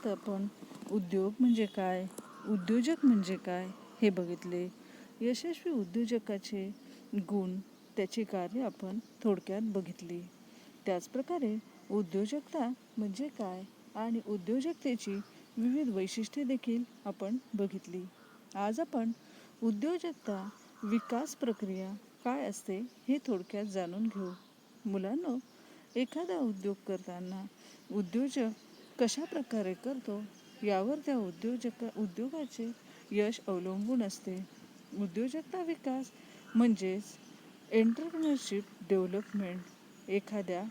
आतापर्यंत आपण उद्योग म्हणजे काय, उद्योजक म्हणजे काय हे बघितले. यशस्वी उद्योजकाचे गुण, त्याची कार्य आपण थोडक्यात बघितली. त्याचप्रकारे उद्योजकता म्हणजे काय आणि उद्योजकतेची विविध वैशिष्ट्ये देखील आपण बघितली. आज आपण उद्योजकता विकास प्रक्रिया काय असते हे थोडक्यात जाणून घेऊ. मुलांनो, एखादा उद्योग करताना उद्योजक कशा प्रकारे करतो यावर त्या उद्योगाचे यश अवलंबून असते. उद्योजकता विकास म्हणजेच एंटरप्रेन्योरशिप डेव्हलपमेंट. एखाद्या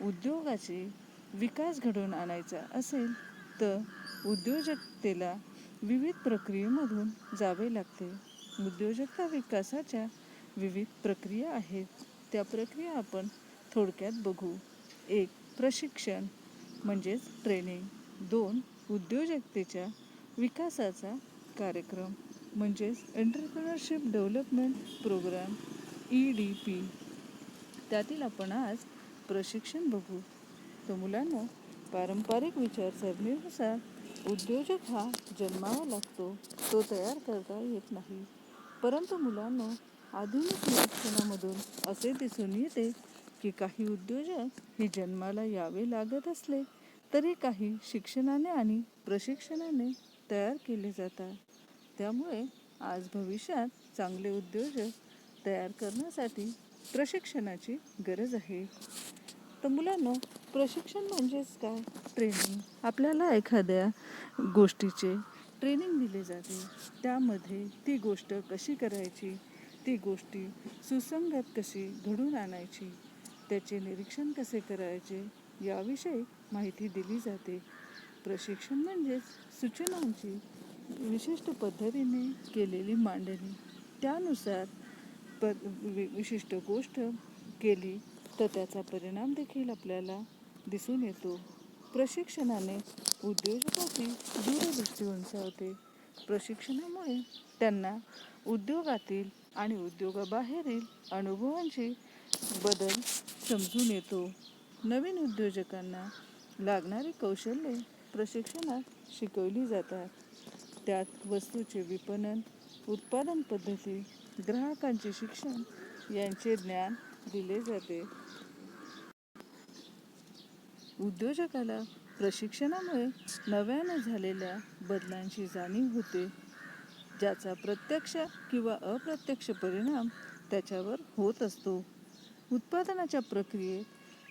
उद्योगाचे विकास घडवून आणायचा असेल तर उद्योजकतेला विविध प्रक्रियेमधून जावे लागते. उद्योजकता विकासाच्या विविध प्रक्रिया आहेत. त्या प्रक्रिया आपण थोडक्यात बघू. 1. प्रशिक्षण म्हणजेच ट्रेनिंग. 2. उद्योजकतेच्या विकासाचा कार्यक्रम म्हणजेच एंटरप्रेन्योरशिप डेव्हलपमेंट प्रोग्राम EDP. त्यातील आपण आज प्रशिक्षण बघू. तर मुलांना, पारंपरिक विचारसरणीनुसार उद्योजक हा जन्मावा लागतो, तो तयार करता येत नाही. परंतु मुलांना, आधुनिक निरीक्षणामधून असे दिसून येते की काही उद्योजक हे जन्माला यावे लागत असले तरी काही शिक्षणाने आणि प्रशिक्षणाने तयार केले जातात. त्यामुळे आज भविष्यात चांगले उद्योजक तयार करण्यासाठी प्रशिक्षणाची गरज आहे. तर मुलांनो, प्रशिक्षण म्हणजेच काय? ट्रेनिंग. आपल्याला एखाद्या गोष्टीचे ट्रेनिंग दिले जाते. त्यामध्ये ती गोष्ट कशी करायची, ती गोष्टी सुसंगत कशी घडून आणायची, त्याचे निरीक्षण कसे करायचे याविषयी माहिती दिली जाते. प्रशिक्षण म्हणजेच सूचनांची विशिष्ट पद्धतीने केलेली मांडणी. त्यानुसार विशिष्ट गोष्ट केली तर त्याचा परिणाम देखील आपल्याला दिसून येतो. प्रशिक्षणाने उद्योजकाची दूरदृष्टी उंचावते. प्रशिक्षणामुळे त्यांना उद्योगातील आणि उद्योगाबाहेरील अनुभवांची बदल समजून येतो. नवीन उद्योजकांना लागणारी कौशल्ये प्रशिक्षणात शिकवली जातात. त्यात वस्तूचे विपणन, उत्पादन पद्धती, ग्राहकांचे शिक्षण यांचे ज्ञान दिले जाते. उद्योजकाला प्रशिक्षणामुळे नव्याने झालेल्या बदलांची जाणीव होते, ज्याचा प्रत्यक्ष किंवा अप्रत्यक्ष परिणाम त्याच्यावर होत असतो. उत्पादनाच्या प्रक्रियेत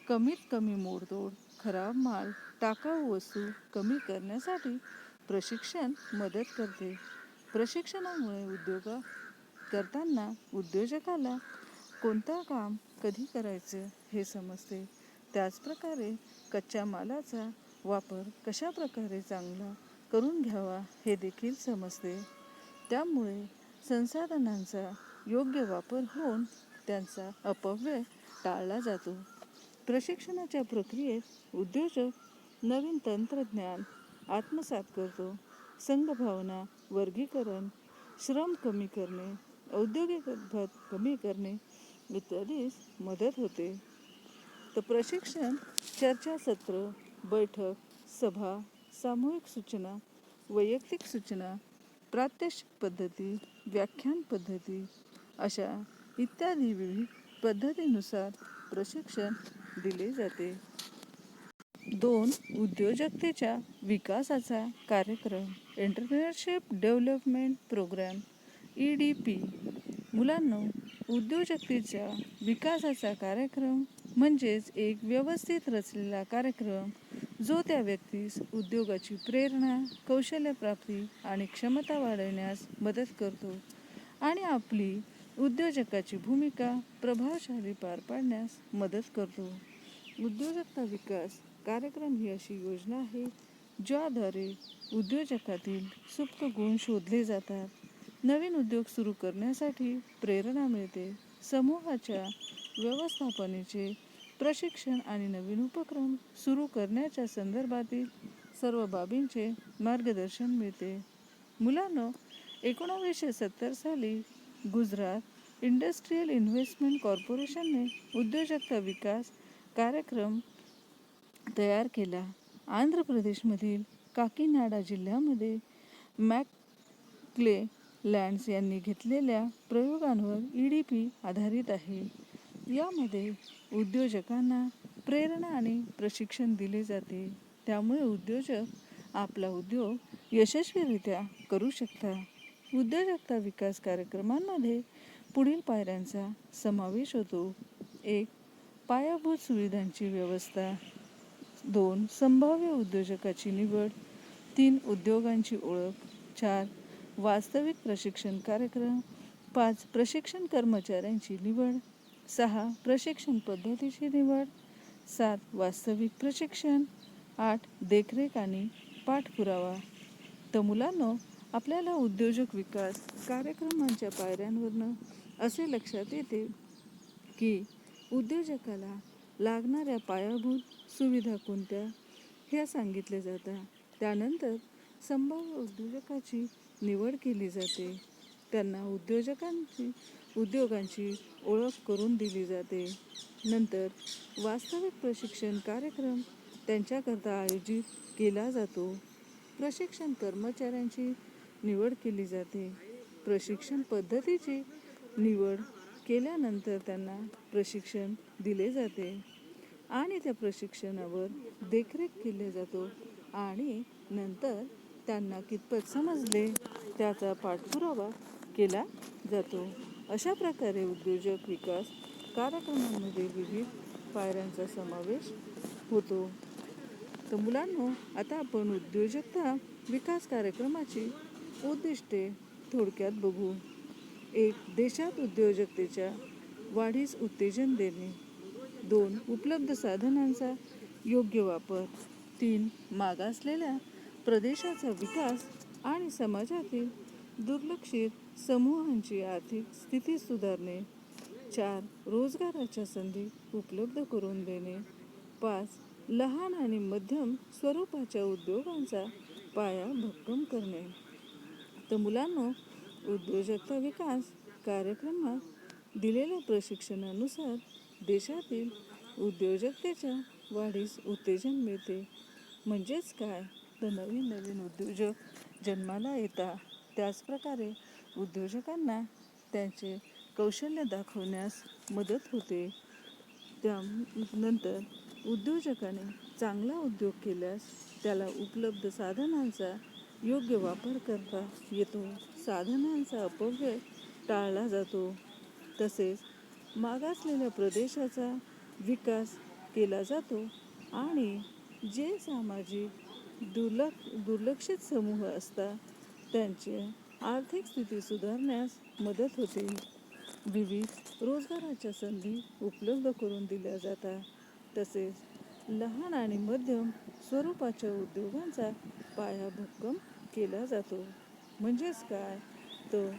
कमीत कमी मोडतोड, खराब माल, टाकाऊ वस्तू कमी करण्यासाठी प्रशिक्षण मदत करते. प्रशिक्षणामुळे उद्योग करताना उद्योजकाला कोणतं काम कधी करायचं हे समजते. त्याचप्रकारे कच्च्या मालाचा वापर कशा प्रकारे चांगला करून घ्यावा हे देखील समजते. त्यामुळे संसाधनांचा योग्य वापर होऊन त्यांचा अपव्यय टाळला जातो. प्रशिक्षणाच्या प्रक्रियेत उद्योजक नवीन तंत्रज्ञान आत्मसात करतो. संघभावना, वर्गीकरण, श्रम कमी करणे, औद्योगिक अपघात कमी करणे इत्यादीस मदत होते. तर प्रशिक्षण चर्चासत्र, बैठक, सभा, सामूहिक सूचना, वैयक्तिक सूचना, प्रात्यक्षिक पद्धती, व्याख्यान पद्धती अशा इत्यादी विविध पद्धतीनुसार प्रशिक्षण दिले जाते. 2. उद्योजकतेच्या विकासाचा कार्यक्रम एंटरप्रेन्योरशिप डेव्हलपमेंट प्रोग्राम EDP. मुलांनो, उद्योजकतेच्या विकासाचा कार्यक्रम म्हणजेच एक व्यवस्थित रचलेला कार्यक्रम जो त्या व्यक्तीस उद्योगाची प्रेरणा, कौशल्यप्राप्ती आणि क्षमता वाढवण्यास मदत करतो आणि आपली उद्योजकाची भूमिका प्रभावशाली पार पाडण्यास मदत करतो. उद्योजकता विकास कार्यक्रम ही अशी योजना आहे ज्याद्वारे उद्योजकातील सुप्त गुण शोधले जातात. नवीन उद्योग सुरू करण्यासाठी प्रेरणा मिळते. समूहाच्या व्यवस्थापनेचे प्रशिक्षण आणि नवीन उपक्रम सुरू करण्याच्या संदर्भातील सर्व बाबींचे मार्गदर्शन मिळते. मुलांनो, 1970 साली गुजरात इंडस्ट्रियल इन्व्हेस्टमेंट कॉर्पोरेशनने उद्योजकता विकास कार्यक्रम तयार केला. आंध्र प्रदेशमधील काकीनाडा जिल्ह्यामध्ये मॅकक्ले लँड्स यांनी घेतलेल्या प्रयोगांवर EDP आधारित आहे. यामध्ये उद्योजकांना प्रेरणा आणि प्रशिक्षण दिले जाते. त्यामुळे उद्योजक आपला उद्योग यशस्वीरित्या करू शकतात. उद्योजकता विकास कार्यक्रमांमध्ये पुढील पायऱ्यांचा समावेश होतो. 1. पायाभूत सुविधांची व्यवस्था. 2. संभाव्य उद्योजकाची निवड. 3. उद्योगांची ओळख. 4. वास्तविक प्रशिक्षण कार्यक्रम. 5. प्रशिक्षण कर्मचाऱ्यांची निवड. 6. प्रशिक्षण पद्धतीची निवड. 7. वास्तविक प्रशिक्षण. 8. देखरेख आणि पाठपुरावा. तर मुलांनो, आपल्याला उद्योजक विकास कार्यक्रमांच्या पायऱ्यांवरनं असे लक्षात येते की उद्योजकाला लागणाऱ्या पायाभूत सुविधा कोणत्या ह्या सांगितल्या जातात. त्यानंतर संभाव्य उद्योजकाची निवड केली जाते. त्यांना उद्योगांची ओळख करून दिली जाते. नंतर वास्तविक प्रशिक्षण कार्यक्रम त्यांच्याकरता आयोजित केला जातो. प्रशिक्षण कर्मचाऱ्यांची निवड केली जाते. प्रशिक्षण पद्धतीची निवड केल्यानंतर त्यांना प्रशिक्षण दिले जाते आणि त्या प्रशिक्षणावर देखरेख केली जातो आणि नंतर त्यांना कितपत समजले त्याचा पाठपुरावा केला जातो. अशा प्रकारे उद्योजक विकास कार्यक्रमांमध्ये विविध पायऱ्यांचा समावेश होतो. तर मुलांनो, आता आपण उद्योजकता विकास कार्यक्रमाची उद्दिष्टे थोडक्यात बघू. 1. देशात उद्योजकतेच्या वाढीस उत्तेजन देणे. 2. उपलब्ध साधनांचा योग्य वापर. 3. मागासलेल्या प्रदेशाचा विकास आणि समाजातील दुर्लक्षित समूहांची आर्थिक स्थिती सुधारणे. 4. रोजगाराच्या संधी उपलब्ध करून देणे. 5. लहान आणि मध्यम स्वरूपाच्या उद्योगांचा पाया भक्कम करणे. तर मुलांनो, उद्योजकता विकास कार्यक्रमात दिलेल्या प्रशिक्षणानुसार देशातील उद्योजकतेच्या वाढीस उत्तेजन मिळते. म्हणजेच काय, तर नवीन नवीन उद्योजक जन्माला येतात. त्याचप्रकारे उद्योजकांना त्यांचे कौशल्य दाखवण्यास मदत होते. त्यानंतर उद्योजकाने चांगला उद्योग केल्यास त्याला उपलब्ध साधनांचा योग्य वापर करता येतो. साधनांचा अपव्यय टाळला जातो. तसेच मागासलेल्या प्रदेशाचा विकास केला जातो आणि जे सामाजिक दुर्लक्षित समूह असतात त्यांची आर्थिक स्थिती सुधारण्यास मदत होते. विविध रोजगाराच्या संधी उपलब्ध करून दिल्या जातात. तसेच लहान आणि मध्यम स्वरूपाच्या उद्योगांचा पाया भक्कम केला जातो. म्हणजेच काय, तर